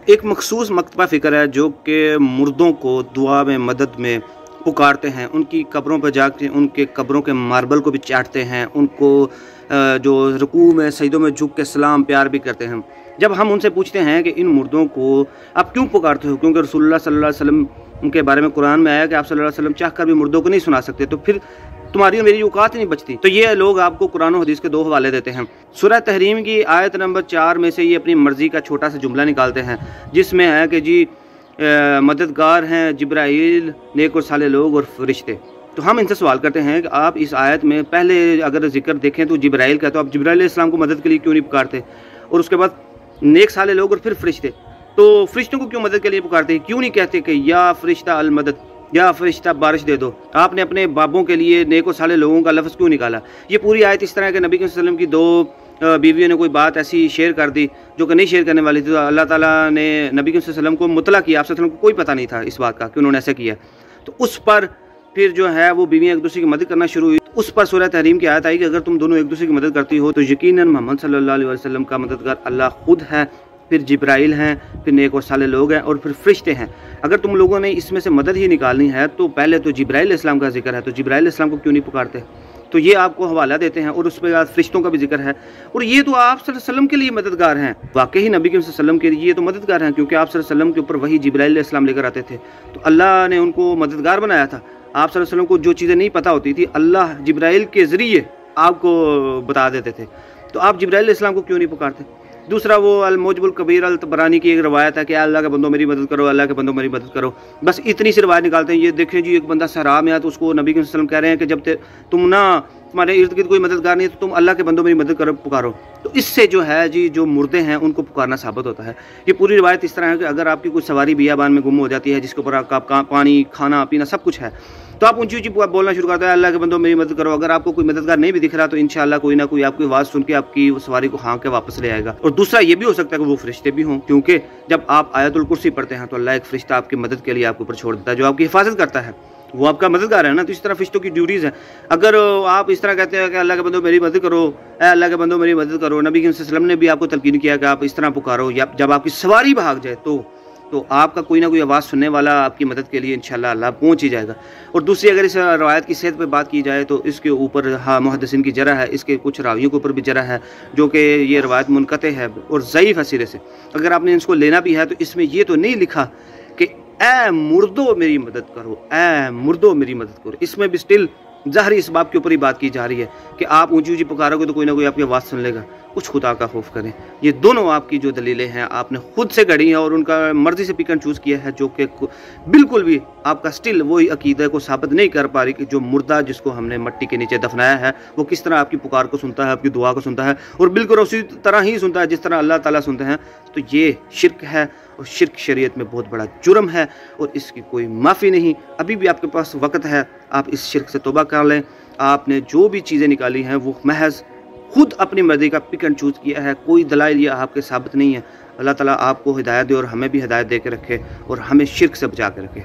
ایک مخصوص مکتبہ فکر ہے جو کہ مردوں کو دعا میں مدد میں پکارتے ہیں، ان کی قبروں پر جا کے ان کے قبروں کے ماربل کو بھی چاٹتے ہیں، ان کو جو رکوع میں سجدوں میں جھک کے سلام پیار بھی کرتے ہیں۔ جب ہم ان سے پوچھتے ہیں کہ ان مردوں کو آپ کیوں پکارتے ہو، کیونکہ رسول اللہ صلی اللہ علیہ وسلم کے بارے میں قرآن میں آیا کہ آپ صلی اللہ علیہ وسلم چاہ کر بھی مردوں کو نہیں سنا سکتے، تو پھر تمہاری اور میری اوقات نہیں بچتی۔ تو یہ لوگ آپ کو قرآن و حدیث کے دو حوالے دیتے ہیں۔ سورہ تحریم کی آیت نمبر 4 میں سے یہ اپنی مرضی کا چھوٹا سا جملہ نکالتے ہیں، جس میں ہے کہ جی مددگار ہیں جبرائیل، نیک اور صالح لوگ اور فرشتے۔ تو ہم ان سے سوال کرتے ہیں کہ آپ اس آیت میں پہلے اگر ذکر دیکھیں تو جبرائیل کا، تو آپ جبرائیل علیہ السلام کو مدد کے لیے کیوں نہیں پکارتے؟ اور اس کے بعد نیک صالح لوگ اور پھر فرشتے، تو فرشتوں کو کیوں مدد کے لیے پکارتے ہیں؟ کیوں نہیں کہتے کہ یا فرشتہ المدد، یا فرشتہ بارش دے دو؟ آپ نے اپنے بابوں کے لیے نیک و صالح لوگوں کا لفظ کیوں نکالا؟ یہ پوری آیت اس طرح ہے کہ نبی صلی اللہ علیہ وسلم کی دو بیویوں نے کوئی بات ایسی شیئر کر دی جو کہ نہیں شیئر کرنے والی تھی، تو اللہ تعالیٰ نے نبی صلی اللہ علیہ وسلم کو مطلع کیا، آپ صلی اللہ علیہ وسلم کو کوئی پتہ نہیں تھا اس بات کا کہ انہوں نے ایسا کیا۔ تو اس پر پھر جو ہے وہ بیویاں ایک دوسرے کی مدد کرنا شروع ہوئی۔ اس پر سورہ تحریم کی آیت آئی کہ اگر تم دونوں ایک دوسرے کی مدد کرتی ہو تو یقیناً محمد صلی اللہ علیہ وسلم کا مددگار اللہ خود ہے، پھر جبرائیل ہیں، پھر نیک اور صالح لوگ ہیں، اور پھر فرشتے ہیں۔ اگر تم لوگوں نے اس میں سے مدد ہی نکالنی ہے تو پہلے تو جبرائیل علیہ السلام کا ذکر ہے، تو جبرائیل علیہ السلام کو کیوں نہیں پکارتے؟ تو یہ آپ کو حوالہ دیتے ہیں، اور اس پہ بعد فرشتوں کا بھی ذکر ہے، اور یہ تو آپ صلی اللہ علیہ وسلم کے لیے مددگار ہیں۔ واقعی نبی صلی اللہ علیہ وسلم کے لیے یہ تو مددگار ہیں، کیونکہ آپ صلی اللہ علیہ وسلم کے اوپر وہی جبرائیل علیہ السلام لے کر آتے تھے، تو اللہ نے ان کو مددگار بنایا تھا۔ آپ صلی اللہ علیہ وسلم کو جو چیزیں نہیں پتہ ہوتی تھی اللہ جبرائیل کے ذریعے آپ کو بتا دیتے تھے، تو آپ جبرائیل علیہ السلام کو کیوں نہیں پکارتے؟ دوسرا وہ الموجب الکبیر الطبرانی کی ایک روایت ہے کہ اللہ کے بندوں میری مدد کرو، اللہ کے بندوں میری مدد کرو، بس اتنی سی روایت نکالتے ہیں۔ یہ دیکھیں جی ایک بندہ صحرا میں ہے تو اس کو نبی صلی اللہ علیہ وسلم کہہ رہے ہیں کہ جب تم تمہارے ارد گرد کوئی مددگار نہیں ہے تو تم اللہ کے بندوں میری مدد کرو، پکارو۔ تو اس سے جو ہے جی جو مردے ہیں ان کو پکارنا ثابت ہوتا ہے۔ یہ پوری روایت اس طرح ہے کہ اگر آپ کی کوئی سواری بیابان میں گم ہو جاتی ہے جس کے اوپر آپ کا پانی کھانا پینا سب کچھ ہے، تو آپ اونچی اونچی بولنا شروع کرتے ہیں اللہ کے بندوں میری مدد کرو۔ اگر آپ کو کوئی مددگار نہیں بھی دکھ رہا تو انشاءاللہ کوئی نہ کوئی آپ کی آواز سن کے آپ کی سواری کو ہانک کے واپس لے آئے گا۔ اور دوسرا یہ بھی ہو سکتا ہے کہ وہ فرشتے بھی ہوں، کیونکہ جب آپ آیت الکرسی پڑھتے ہیں تو اللہ ایک فرشتہ آپ کی مدد کے لیے آپ کے اوپر چھوڑ دیتا ہے جو آپ کی حفاظت کرتا ہے، وہ آپ کا مددگار ہے نا۔ تو اس طرح فرشتوں کی ڈیوٹیز ہیں۔ اگر آپ اس طرح کہتے ہیں کہ اللہ کے بندوں میری مدد کرو، اے اللہ کے بندوں میری مدد کرو، نبی صلی اللہ علیہ وسلم نے بھی آپ کو تلقین کیا کہ آپ اس طرح پکارو، یا جب آپ کی سواری بھاگ جائے تو آپ کا کوئی نہ کوئی آواز سننے والا آپ کی مدد کے لیے انشاءاللہ اللہ پہنچ ہی جائے گا۔ اور دوسری اگر اس روایت کی صحت پہ بات کی جائے تو اس کے اوپر محدثین کی جرح ہے، اس کے کچھ راویوں کے اوپر بھی جرح ہے، جو کہ یہ روایت منقطع ہے اور ضعیف ہے سرے سے۔ اگر آپ نے اس کو لینا بھی ہے تو اس میں یہ تو نہیں لکھا کہ اے مردو میری مدد کرو، اے مردو میری مدد کرو، اس میں بھی سٹل ظاہری اس بات کے اوپر ہی بات کی جا رہی ہے کہ آپ اونچی اونچی پکارو گے تو کوئی نہ کوئی آپ کی آواز سن لے گا۔ کچھ خدا کا خوف کریں۔ یہ دونوں آپ کی جو دلیلیں ہیں آپ نے خود سے گھڑی ہیں اور ان کا مرضی سے پک اینڈ چوز کیا ہے، جو کہ بالکل بھی آپ کا سٹل وہی عقیدہ کو ثابت نہیں کر پا رہی کہ جو مردہ جس کو ہم نے مٹی کے نیچے دفنایا ہے وہ کس طرح آپ کی پکار کو سنتا ہے، آپ کی دعا کو سنتا ہے، اور بالکل اسی طرح ہی سنتا ہے جس طرح اللہ تعالیٰ سنتے ہیں۔ تو یہ شرک ہے، اور شرک شریعت میں بہت بڑا جرم ہے اور اس کی کوئی معافی نہیں۔ ابھی بھی آپ کے پاس وقت ہے، آپ اس شرک سے توبہ کر لیں۔ آپ نے جو بھی چیزیں نکالی ہیں وہ محض خود اپنی مرضی کا پک اینڈ چوز کیا ہے، کوئی دلائل یہ آپ کے ثابت نہیں ہے۔ اللہ تعالیٰ آپ کو ہدایت دے اور ہمیں بھی ہدایت دے کے رکھے اور ہمیں شرک سے بچا کے رکھے۔